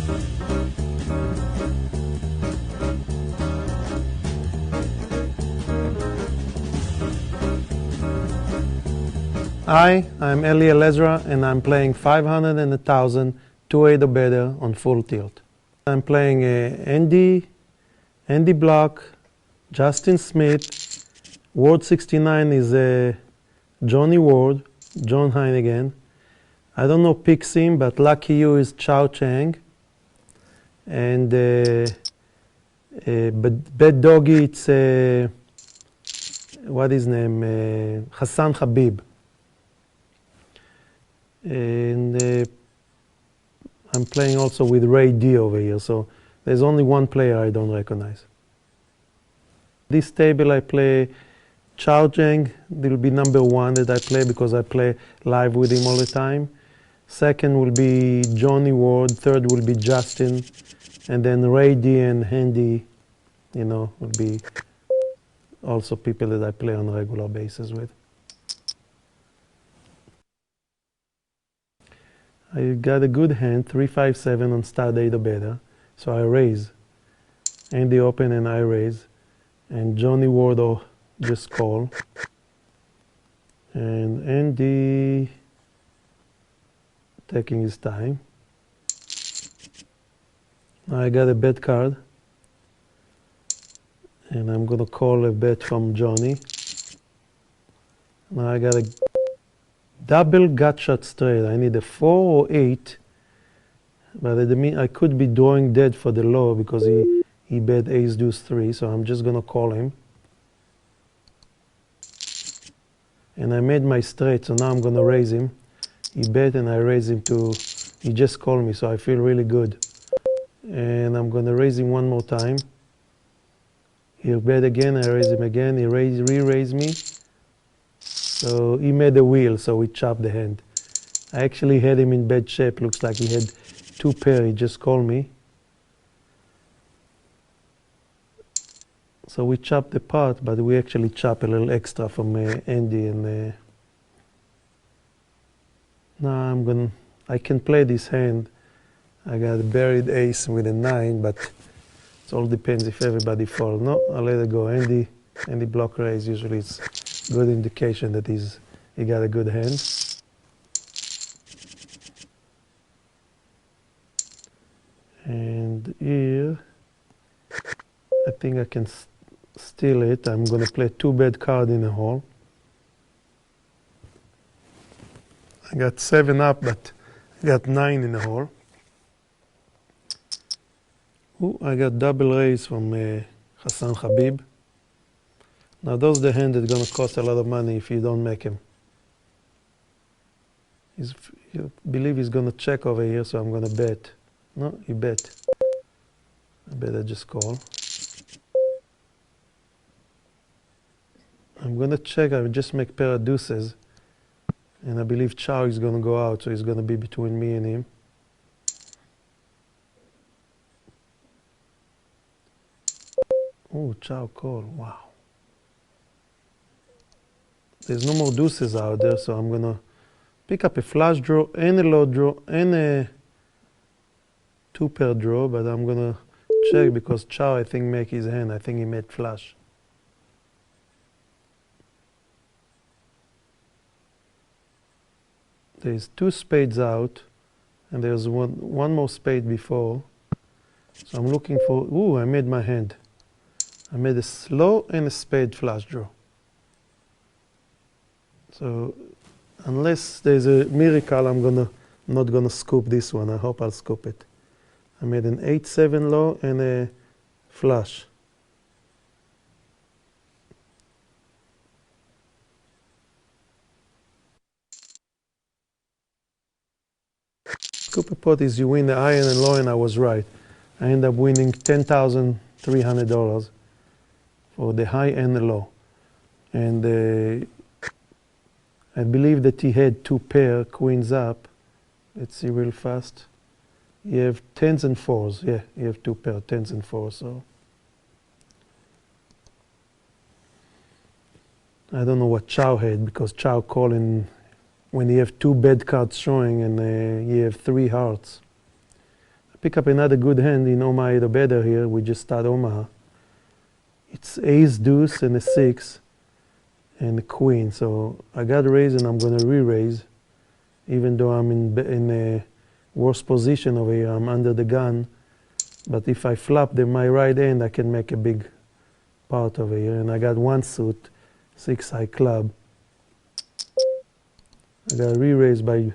Hi, I'm Eli Elezra and I'm playing 500 and 1,000, 2-8 or better on full tilt. I'm playing Andy Block, Justin Smith, Ward 69 is Johnny Ward, John Heineken. I don't know Pixim, but Lucky You is Chow Chang. And Bad Doggy, it's, what is his name? Hassan Habib. And I'm playing also with Ray D over here, so there's only one player I don't recognize. This table I play Chow Chang, will be number one that I play because I play live with him all the time. Second will be Johnny Ward, third will be Justin, and then Ray D and Handy, you know, will be also people that I play on a regular basis with. I got a good hand, 3-5-7 on Stud8 or better, so I raise. Andy open and I raise, and Johnny Ward just call. And Andy taking his time. Now I got a bet card, and I'm gonna call a bet from Johnny. Now I got a double gut shot straight. I need a 4 or 8, but I could be drawing dead for the low because he bet ace deuce 3, so I'm just gonna call him. And I made my straight, so now I'm gonna raise him. He bet and I raise him he just called me, so I feel really good. And I'm gonna raise him one more time. He'll bet again, I raise him again, he re-raised me. So he made a wheel, so we chopped the hand. I actually had him in bad shape. Looks like he had 2 pair. He just called me. So we chopped the pot, but we actually chopped a little extra from Andy. And now I can play this hand. I got a buried ace with a 9, but it all depends if everybody falls. No, I'll let it go. Andy block raise usually it's good indication that he got a good hand. And here, I think I can steal it. I'm gonna play 2 bad card in a hole. I got 7 up, but I got 9 in the hole. Ooh, I got double raise from Hassan Habib. Now those are the hands that are going to cost a lot of money if you don't make him. I believe he's going to check over here, so I'm going to bet. No, he bet. I better just call. I'm going to check. I will just make pair of deuces. And I believe Chow is going to go out, so he's going to be between me and him. Oh, Chow call. Wow. There's no more deuces out there, so I'm gonna pick up a flush draw and a low draw and a 2 pair draw, but I'm gonna check because Chow I think make his hand. I think he made flush. There's 2 spades out, and there's one more spade before. So I'm looking for. Ooh, I made my hand. I made a slow and a spade flush draw. So unless there's a miracle, I'm not gonna scoop this one. I hope I'll scoop it. I made an 8-7 low and a flush. Scoop a pot is you win the high and low, and I was right. I ended up winning $10,300 for the high and the low. And I believe that he had 2 pair queens up. Let's see real fast. You have 10s and 4s. Yeah, you have 2 pair 10s and 4s. So I don't know what Chow had, because Chow calling when you have 2 bad cards showing and you have 3 hearts. I Pick up another good hand in Omaha 8 or better here. We just start Omaha. It's ace, deuce, and a 6, and a queen. So I got a raise, and I'm going to re-raise. Even though I'm in a worse position over here, I'm under the gun. But if I flop my right hand, I can make a big part over here. And I got one suit, 6-high club. I got re-raised by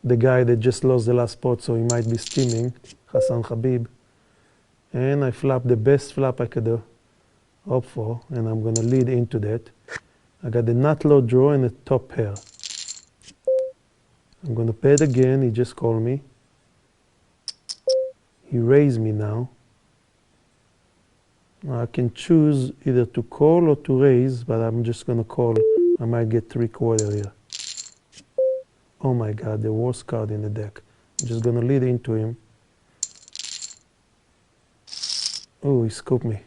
the guy that just lost the last spot, so he might be steaming, Hassan Habib. And I flop the best flop I could opt for, and I'm going to lead into that. I got the nut low draw and a top pair. I'm going to bet again. He just called me. He raised me now. Now I can choose either to call or to raise, but I'm just going to call. I might get 3/4 here. Oh my God, the worst card in the deck. I'm just going to lead into him. Oh, he scooped me.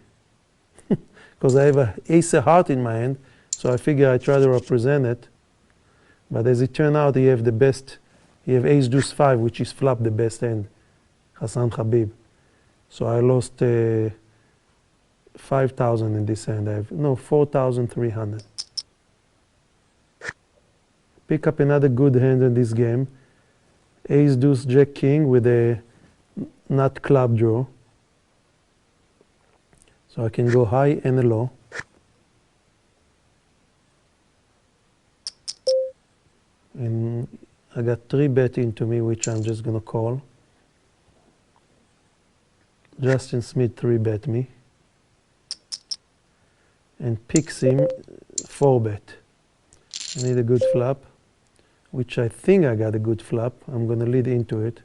Because I have an ace of heart in my hand, so I figure I try to represent it. But as it turned out, he have the best. He have ace deuce 5, which is flop the best hand, Hassan Habib. So I lost 5,000 in this hand. I have, no, 4,300. Pick up another good hand in this game. Ace deuce jack king with a nut club draw. So I can go high and a low. And I got 3-bet into me, which I'm just going to call. Justin Smith 3-bet me. And picks him 4-bet. I need a good flop, which I think I got a good flop. I'm going to lead into it.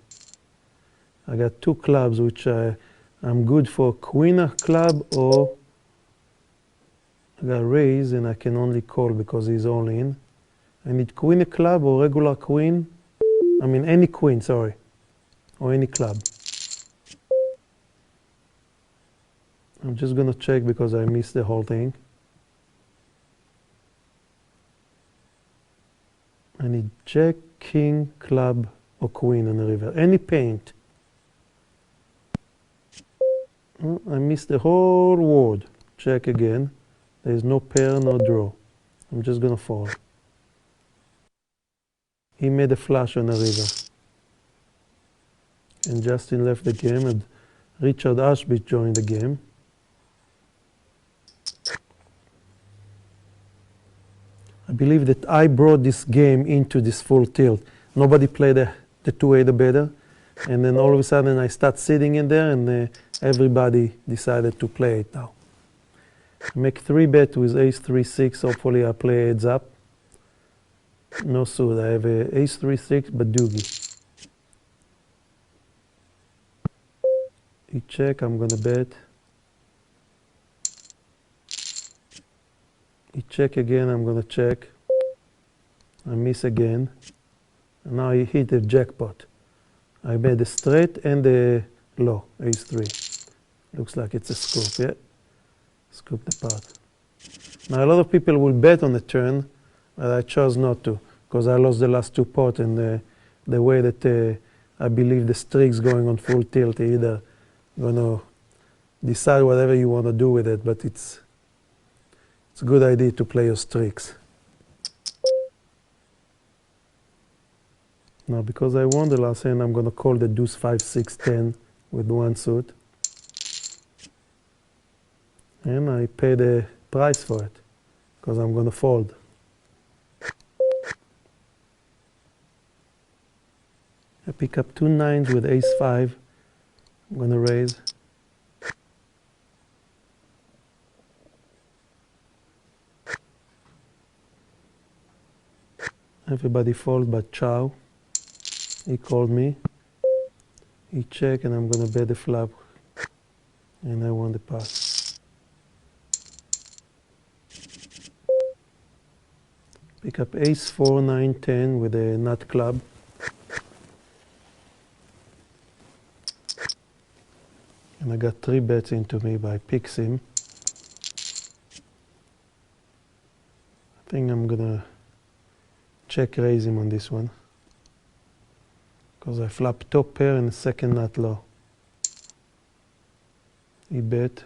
I got 2 clubs, which I'm good for queen of club, or I got raise, and I can only call because he's all in. I need queen of club or regular queen. I mean any queen, sorry, or any club. I'm just going to check because I missed the whole thing. I need jack, king, club, or queen on the river. Any paint. Oh, I missed the whole word. Check again. There is no pair, no draw. I'm just going to fold. He made a flush on the river. And Justin left the game, and Richard Ashbit joined the game. I believe that I brought this game into this full tilt. Nobody played the 2-8 or better. And then all of a sudden I start sitting in there, and everybody decided to play it now. I make 3-bet with ace 3-6. Hopefully I play heads up. No suit. I have a ace 3-6, but doogie. He check. I'm gonna bet. He check again. I'm gonna check. I miss again. And now he hit the jackpot. I made a straight and a low, ace 3. Looks like it's a scoop, yeah? Scoop the pot. Now a lot of people will bet on the turn, but I chose not to, because I lost the last 2 pots, and the way that I believe the streak's going on full tilt, either going to decide whatever you want to do with it, but it's a good idea to play your streaks. Now, because I won the last hand, I'm going to call the deuce 5, 6, 10 with 1 suit. And I pay the price for it, because I'm going to fold. I pick up 2 9s with ace 5. I'm going to raise. Everybody fold but Chow. He called me. He checked, and I'm going to bet the flop. And I won the pot. Pick up ace 4, 9, 10 with a nut club. And I got 3 bets into me by picks him. I think I'm going to check raise him on this one, because I flop top pair and second nut low. He bet.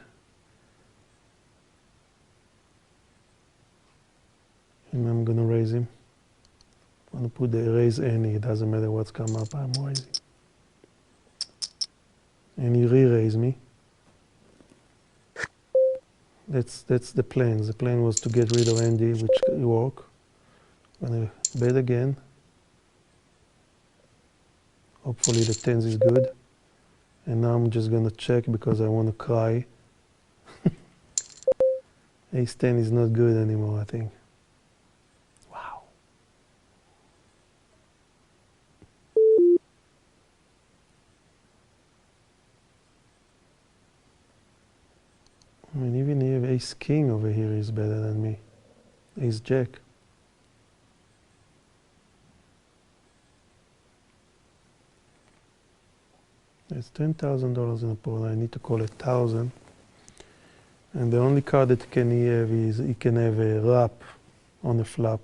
And I'm gonna raise him. I'm gonna put the raise any, it doesn't matter what's come up, I'm raising. And he re-raised me. That's the plan. The plan was to get rid of Andy, which worked. I'm gonna bet again. Hopefully the tens is good. And now I'm just gonna check because I wanna cry. Ace 10 is not good anymore, I think. Wow. I mean, even if Ace King over here is better than me. Ace Jack. There's $10,000 in the pot. I need to call 1,000. And the only card that he can have is he can have a wrap on the flop.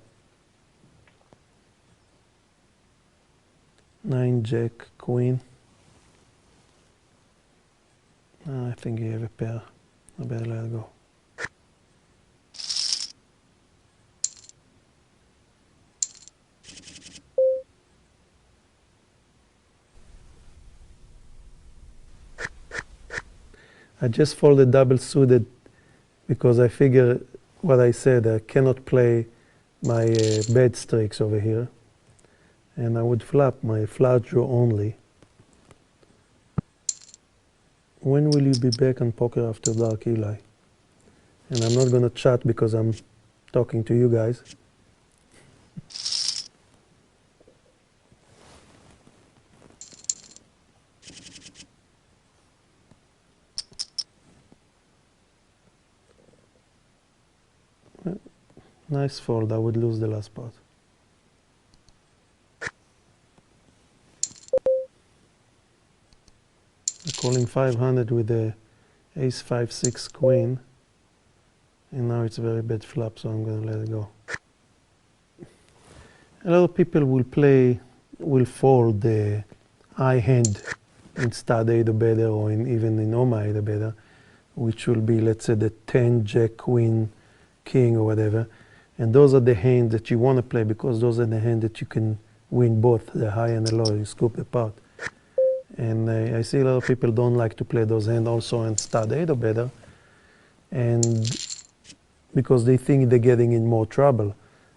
9 Jack Queen. I think he have a pair. I better let it go. I just folded double suited because I figure what I said, I cannot play my bad streaks over here. And I would flop my flush draw only. When will you be back on Poker After Dark, Eli? And I'm not going to chat because I'm talking to you guys. Nice fold, I would lose the last pot. I'm calling 500 with the ace 5-6 queen. And now it's a very bad flop, so I'm going to let it go. A lot of people will fold the high hand in Stud8 or better, or even in Omaha or better, which will be, let's say, the 10, Jack, Queen, King, or whatever. And those are the hands that you want to play because those are the hands that you can win both, the high and the low. You scoop the pot. And I see a lot of people don't like to play those hands also in Stud8 or better. And because they think they're getting in more trouble.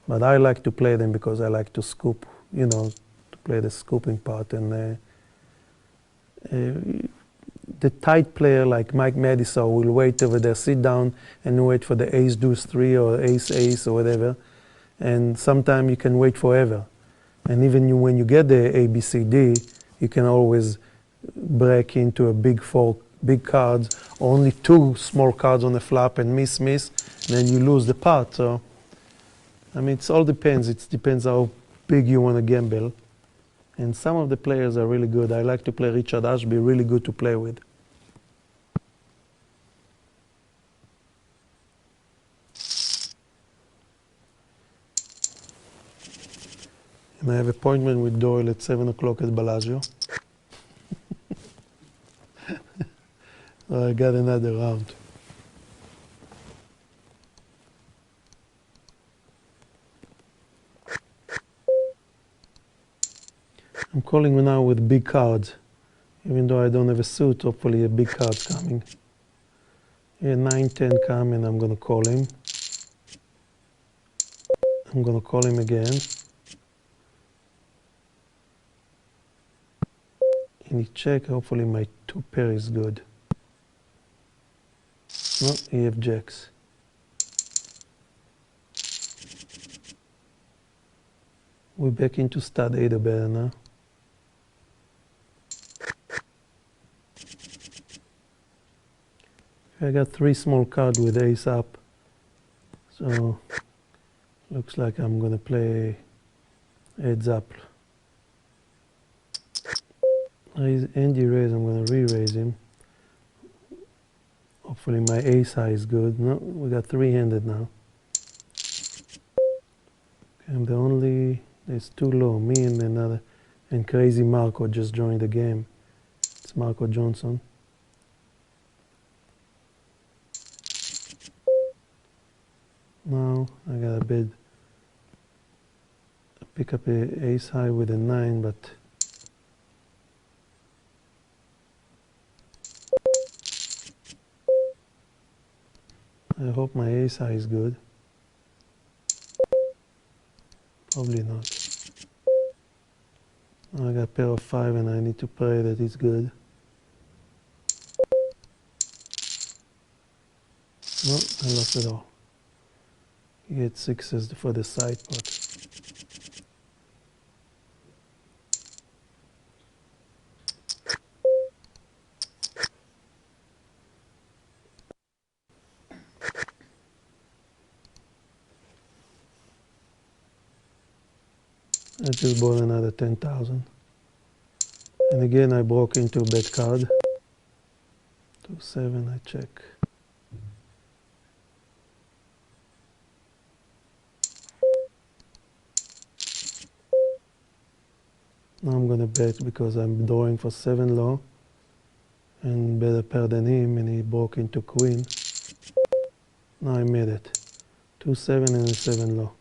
But I like to play them because I like to scoop, you know, to play the scooping part. And the tight player like Mike Madison will wait over there, sit down and wait for the ace deuce 3 or ace ace or whatever. And sometimes you can wait forever. And even when you get the A, B, C, D, you can always break into a big cards, only 2 small cards on the flop and miss, then you lose the pot. So, I mean, it all depends. It depends how big you want to gamble. And some of the players are really good. I like to play Richard Ashby, really good to play with. And I have an appointment with Doyle at 7 o'clock at Bellagio. So I got another round. I'm calling now with big cards. Even though I don't have a suit, hopefully a big card's coming. Here 9-10 come and I'm going to call him. I'm going to call him again. And he check, hopefully my 2 pair is good. No, he have jacks. We're back into Stud8 or better now. I got 3 small cards with ace up. So looks like I'm gonna play heads up. Andy raise, I'm gonna re-raise him. Hopefully my ace high is good. No, we got 3-handed now. Okay, I'm the only, it's too low. Me and another, and crazy Marco just joined the game. It's Marco Johnson. I got a bid. Pick up a ace high with a 9, but I hope my ace high is good. Probably not. I got a pair of 5 and I need to pray that it's good. No, I lost it all. You get 6s for the side pot. I just bought another 10,000. And again I broke into a bad card. 2-7, I check. Now I'm gonna bet because I'm drawing for 7 low and better pair than him, and he broke into queen. Now I made it. 2-7 and a 7 low.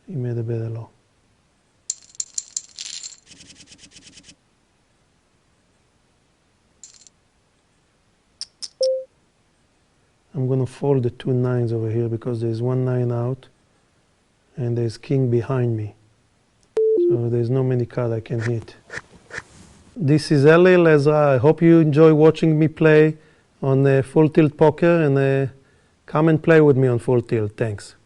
He made a better low. I'm gonna fold the 2 9s over here because there's 1 9 out and there's king behind me. So there's no many cards I can hit. This is Eli Elezra. I hope you enjoy watching me play on Full Tilt Poker, and come and play with me on Full Tilt. Thanks.